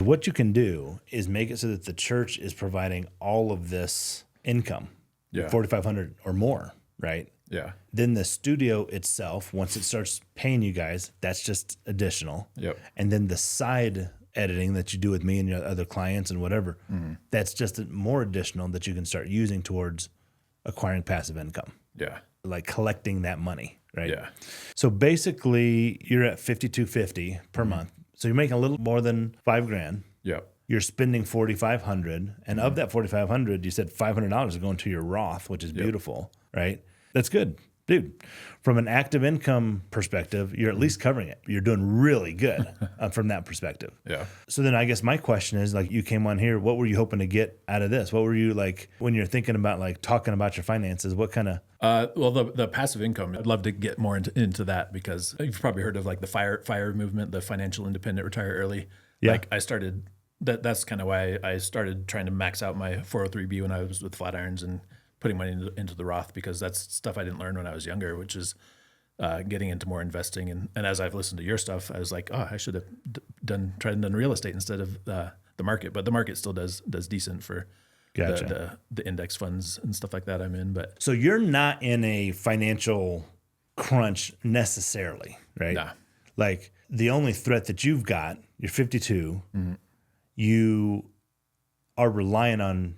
What you can do is make it so that the church is providing all of this income, $4,500 or more, right? Yeah. Then the studio itself, once it starts paying you guys, that's just additional. Yep. And then the side editing that you do with me and your other clients and whatever, that's just more additional that you can start using towards acquiring passive income. Yeah. Like collecting that money, right? Yeah. So basically you're at $5,250 per month. So you're making a little more than $5,000. Yep. You're spending $4,500, and of that $4,500, you said $500 is going to your Roth, which is beautiful, right? That's good, dude. From an active income perspective, you're at least covering it. You're doing really good from that perspective. Yeah. So then I guess my question is, like, you came on here, what were you hoping to get out of this? What were you like when you're thinking about like talking about your finances? What kind of Well, the passive income, I'd love to get more into that, because you've probably heard of like the FIRE movement, the financial independent retire early. Yeah. Like I started, that's kind of why I started trying to max out my 403B when I was with Flatirons and putting money into the Roth, because that's stuff I didn't learn when I was younger, which is getting into more investing. And as I've listened to your stuff, I was like, oh, I should have tried and done real estate instead of the market. But the market still does decent for the index funds and stuff like that I'm in. But so you're not in a financial crunch necessarily, right? Nah. Like the only threat that you've got, you're 52, you are relying on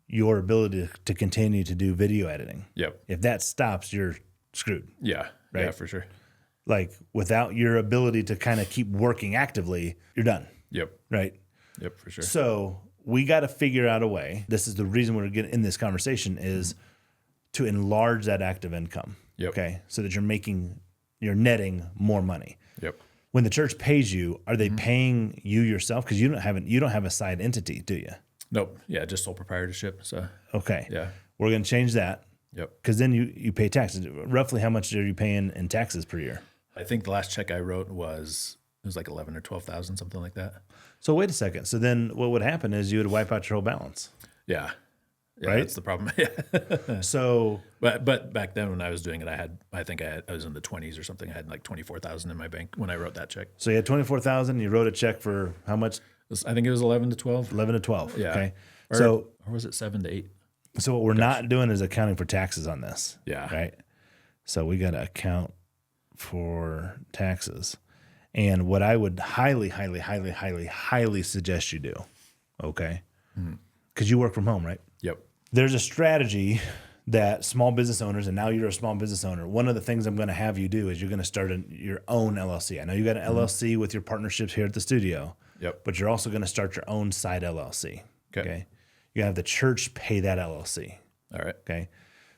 your ability to continue to do video editing. Yep. If that stops, you're screwed. Yeah. Right? Yeah, for sure. Like without your ability to kind of keep working actively, you're done. Yep. Right? Yep, for sure. So we got to figure out a way. This is the reason we're getting in this conversation is to enlarge that active income. Yep. Okay. So that you're netting more money. Yep. When the church pays you, are they paying you yourself? Because you don't have a side entity, do you? Nope. Yeah, just sole proprietorship. So Okay. yeah. We're going to change that. Yep. Because then you pay taxes. Roughly how much are you paying in taxes per year? I think the last check I wrote was like 11 or 12,000, something like that. So wait a second. So then what would happen is you would wipe out your whole balance. Yeah. Yeah, Right? that's the problem. Yeah. So But back then when I was doing it, I was in the 20s or something. I had like 24,000 in my bank when I wrote that check. you had 24,000. You wrote a check for how much? I think it was 11 to 12. 11 to 12. Yeah. Okay. Or was it 7 to 8? So what we're not doing is accounting for taxes on this. Yeah. Right. So we got to account for taxes. And what I would highly, highly, highly, highly, highly suggest you do, okay? Because you work from home, right? Yep. There's a strategy that small business owners, and now you're a small business owner, one of the things I'm going to have you do is you're going to start your own LLC. I know you got an LLC with your partnerships here at the studio, Yep. but you're also going to start your own side LLC, okay? You're going to have the church pay that LLC, All right. okay?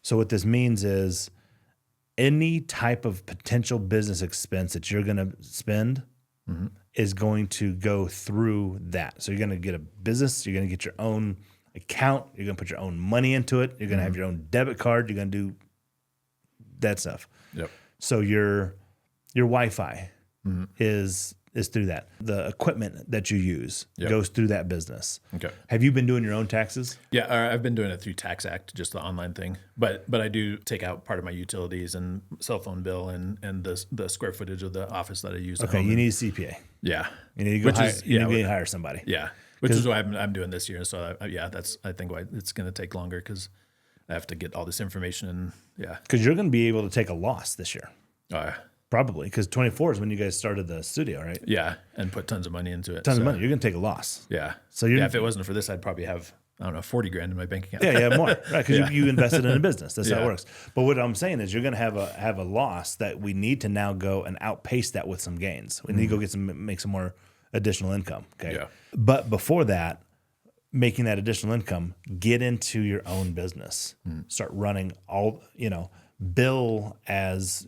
So what this means is any type of potential business expense that you're going to spend is going to go through that. So you're going to get a business, you're going to get your own account, you're going to put your own money into it, you're going to have your own debit card, you're going to do that stuff. Yep. So your Wi-Fi is through that. The equipment that you use goes through that business. Okay. Have you been doing your own taxes? Yeah, I've been doing it through Tax Act, just the online thing. But I do take out part of my utilities and cell phone bill and the square footage of the office that I use. Okay, you need a CPA. Yeah. You need to go hire somebody. Yeah, which is what I'm doing this year. So that's I think why it's going to take longer, because I have to get all this information and Because you're going to be able to take a loss this year. Probably, because 24 is when you guys started the studio, right? Yeah, and put tons of money into it. Tons of money. You're going to take a loss. Yeah. So if it wasn't for this, I'd probably have, I don't know, 40 grand in my bank account. Yeah, more, right? Because you invested in a business. That's how it works. But what I'm saying is, you're going to have a loss that we need to now go and outpace that with some gains. We need to go make some more additional income. Okay. Yeah. But before that, making that additional income, get into your own business. Start running bill as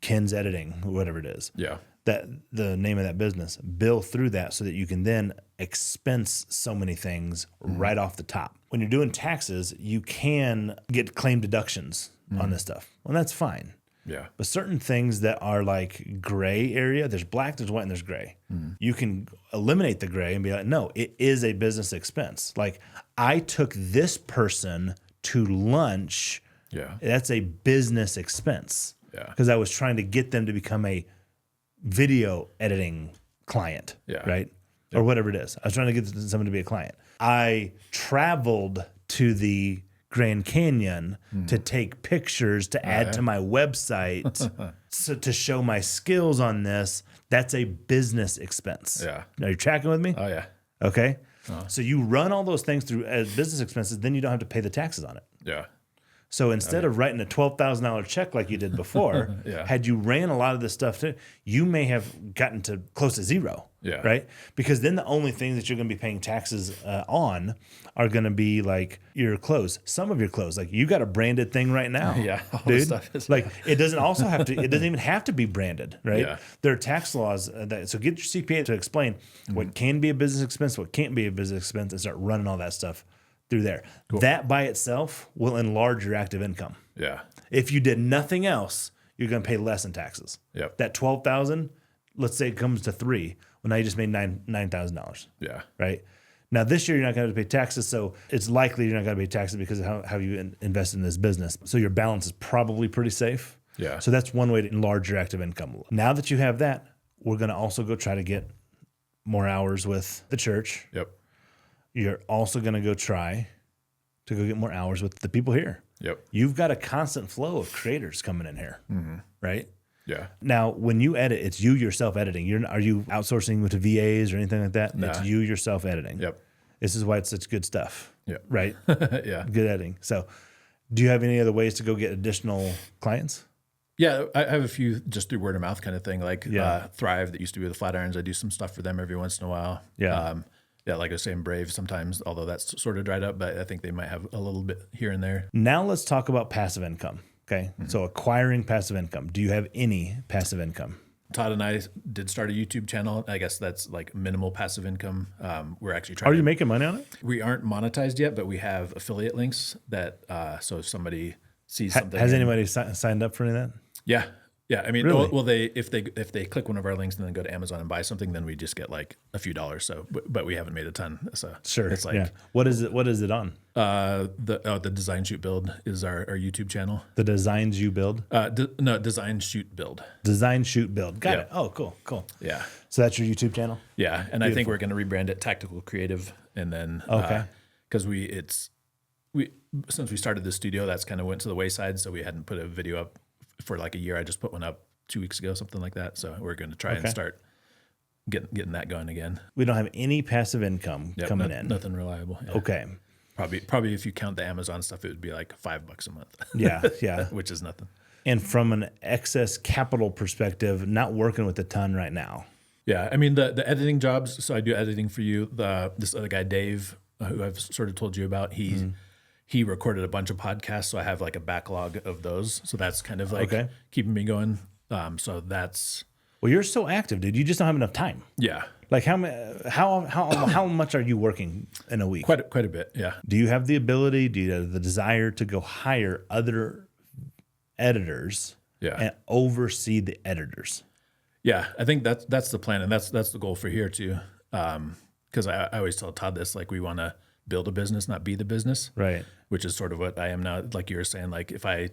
Ken's Editing, whatever it is. Yeah. That the name of that business, bill through that so that you can then expense so many things right off the top. When you're doing taxes, you can get claim deductions on this stuff. Well, that's fine. Yeah. But certain things that are like gray area, there's black, there's white, and there's gray. You can eliminate the gray and be like, no, it is a business expense. Like, I took this person to lunch. Yeah. That's a business expense. Yeah. Because I was trying to get them to become a video editing client. Yeah. Right? or whatever it is. I was trying to get someone to be a client. I traveled to the Grand Canyon to take pictures to add to my website so to show my skills on this. That's a business expense. Yeah. Are you tracking with me? Oh yeah. Okay. So you run all those things through as business expenses, then you don't have to pay the taxes on it. Yeah. So instead of writing a $12,000 check like you did before, had you ran a lot of this stuff too, you may have gotten to close to zero. Yeah. Right. Because then the only things that you're going to be paying taxes on are going to be like your clothes, some of your clothes. Like you got a branded thing right now. Yeah. All dude. the stuff is, Like it doesn't also have to, it doesn't even have to be branded. Right. Yeah. There are tax laws so get your CPA to explain what can be a business expense, what can't be a business expense, and start running all that stuff through there. Cool. That by itself will enlarge your active income. Yeah. If you did nothing else, you're going to pay less in taxes. Yep. That $12,000, let's say it comes to $3,000. Well, now you just made $9,000. Yeah. Right. Now this year you're not going to have to pay taxes, so it's likely you're not going to pay taxes because of how you invest in this business. So your balance is probably pretty safe. Yeah. So that's one way to enlarge your active income. Now that you have that, we're going to also go try to get more hours with the church. Yep. You're also going to go try to go get more hours with the people here. Yep. You've got a constant flow of creators coming in here, right? Yeah. Now, when you edit, it's you yourself editing. Are you outsourcing to VAs or anything like that? Nah. It's you yourself editing. Yep. This is why it's such good stuff. Yep. Right? Yeah. Good editing. So, do you have any other ways to go get additional clients? Yeah, I have a few just through word of mouth kind of thing, like Thrive that used to be with Flatirons. I do some stuff for them every once in a while. Yeah. Yeah, like I was saying, Brave sometimes, although that's sort of dried up, but I think they might have a little bit here and there. Now let's talk about passive income. Okay. So acquiring passive income. Do you have any passive income? Todd and I did start a YouTube channel. I guess that's like minimal passive income. We're actually trying. Are you making money on it? We aren't monetized yet, but we have affiliate links that so if somebody sees something. Has anybody signed up for any of that? Yeah. Yeah, I mean, Really? well, if they click one of our links and then go to Amazon and buy something, then we just get like a few dollars. So, but we haven't made a ton. So Sure. it's like, yeah. What is it? What is it on? the Design Shoot Build is our YouTube channel. The designs you build. No, Design Shoot Build. Design shoot build. Got Yeah. it. Oh, cool. Yeah, So that's your YouTube channel. yeah, and I think we're going to rebrand it Tactical Creative, and then because since we started the studio, that's kind of went to the wayside, so we hadn't put a video up for like a year. I just put one up 2 weeks ago, something like that. So we're going to try and start getting that going again. We don't have any passive income coming in. Nothing reliable. Yeah. Okay. Probably if you count the Amazon stuff, it would be like $5 a month. Yeah. Which is nothing. And from an excess capital perspective, not working with a ton right now. Yeah, I mean the editing jobs. So I do editing for you. This other guy, Dave, who I've sort of told you about, he recorded a bunch of podcasts, so I have like a backlog of those. So that's kind of like keeping me going. So that's Well, you're so active, dude. You just don't have enough time. yeah, Like how much are you working in a week? quite a bit. Yeah, Do you have the ability? Do you have the desire to go hire other editors and oversee the editors? yeah. I think that's the plan, and that's the goal for here too. Because I always tell Todd this, like we want to build a business, not be the business. Right. Which is sort of what I am now. Like you were saying, like if I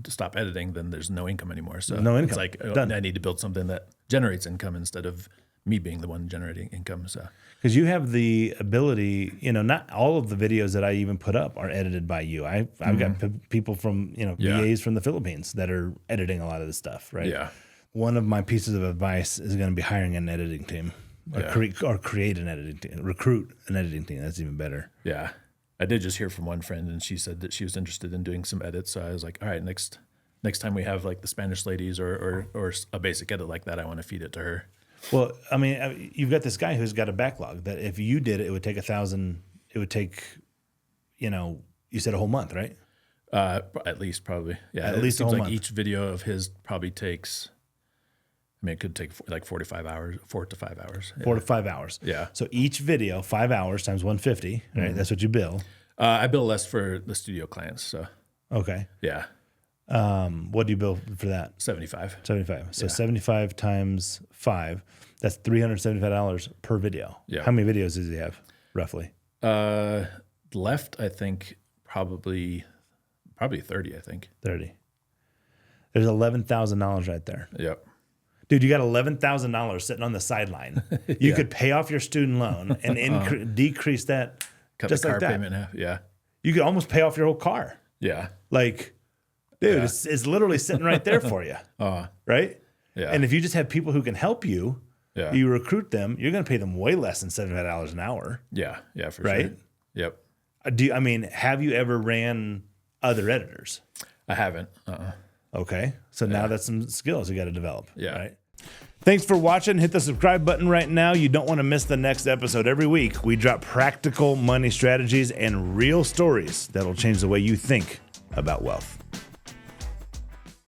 stop editing, then there's no income anymore. So No income. it's like Done. I need to build something that generates income instead of me being the one generating income. So Because you have the ability, not all of the videos that I even put up are edited by you. I've got people from, VAs from the Philippines that are editing a lot of this stuff, right? yeah, One of my pieces of advice is going to be hiring an editing team or create an editing team, recruit an editing team. That's even better. yeah. I did just hear from one friend, and she said that she was interested in doing some edits. So I was like, all right, next time we have like the Spanish ladies or a basic edit like that, I want to feed it to her. Well, I mean, you've got this guy who's got a backlog that if you did it, it would take 1,000. It would take, you said a whole month, right? At least probably. Yeah. At least a whole like month. each video of his probably takes, it could take like 45 hours, 4 to 5 hours. Yeah. 4 to 5 hours. Yeah. So each video, 5 hours times 150, right? That's what you bill. I bill less for the studio clients. So Okay. yeah, What do you bill for that? 75. 75. So 75 times 5, that's $375 per video. Yeah. How many videos does he have, roughly? Left, I think probably 30, I think. 30. There's $11,000 right there. Yep. Dude, you got $11,000 sitting on the sideline. You could pay off your student loan and decrease that Cut just the car like that. payment in half. Yeah. You could almost pay off your whole car. Yeah. Like, dude, it's literally sitting right there for you. Right? Yeah. And if you just have people who can help you, you recruit them, you're going to pay them way less than $75 an hour. Yeah. Yeah, for right? sure. Yep. Have you ever ran other editors? I haven't. Okay. So now that's some skills you got to develop. Yeah. Right? Thanks for watching. Hit the subscribe button right now. You don't want to miss the next episode. Every week, we drop practical money strategies and real stories that'll change the way you think about wealth.